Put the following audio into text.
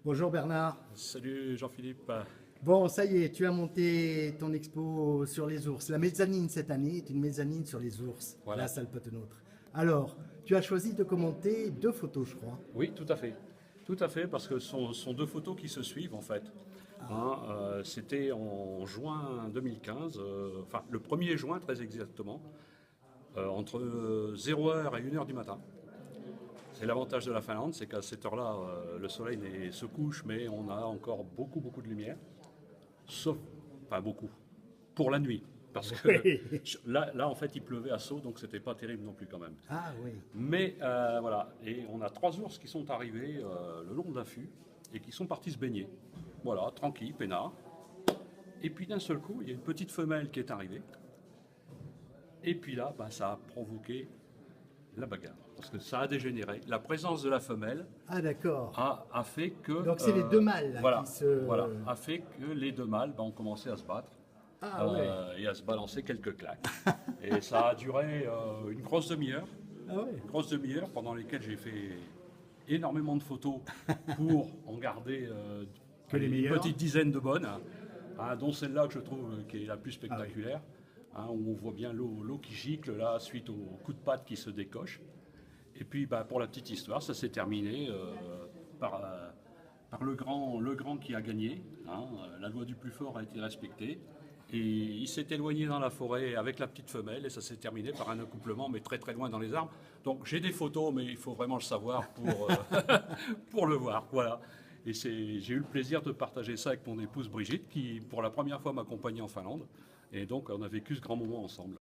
Bonjour Bernard. Salut Jean-Philippe. Bon, ça y est, tu as monté ton expo sur les ours. La mezzanine cette année est une mezzanine sur les ours, Voilà. la salle Patenôtre. Alors, tu as choisi de commenter deux photos, je crois. Oui, tout à fait. Tout à fait, parce que ce sont deux photos qui se suivent en fait. C'était en juin 2015, enfin le 1er juin très exactement, entre 0h et 1h du matin. C'est l'avantage de la Finlande, c'est qu'à cette heure-là, le soleil se couche, mais on a encore beaucoup de lumière. Sauf, enfin beaucoup, pour la nuit. Parce que Oui. là, en fait, il pleuvait à Sceaux, donc c'était pas terrible non plus quand même. Ah oui. Mais voilà, et on a 3 ours qui sont arrivés le long de l'affût et qui sont partis se baigner. Voilà, tranquille, peinard. Et puis d'un seul coup, il y a une petite femelle qui est arrivée. Et puis là, ça a provoqué la bagarre. Parce que ça a dégénéré. La présence de la femelle Ah d'accord. a fait que... Donc c'est les deux mâles là, voilà, qui se... voilà, a fait que les deux mâles ont commencé à se battre. Ah ouais. Et à se balancer quelques claques. Et ça a duré une grosse demi-heure. Ah ouais. Une grosse demi-heure pendant lesquelles j'ai fait énormément de photos pour en garder Que les une meilleures. petite dizaine de bonnes, dont celle-là que je trouve qui est la plus spectaculaire, où on voit bien l'eau qui gicle là suite au coup de patte qui se décoche. Et puis pour la petite histoire, ça s'est terminé par le grand qui a gagné. La loi du plus fort a été respectée. Et il s'est éloigné dans la forêt avec la petite femelle et ça s'est terminé par un accouplement, mais très loin dans les arbres. Donc j'ai des photos, mais il faut vraiment le savoir pour le voir. Voilà. Et j'ai eu le plaisir de partager ça avec mon épouse Brigitte, qui pour la première fois m'accompagnait en Finlande. Et donc on a vécu ce grand moment ensemble.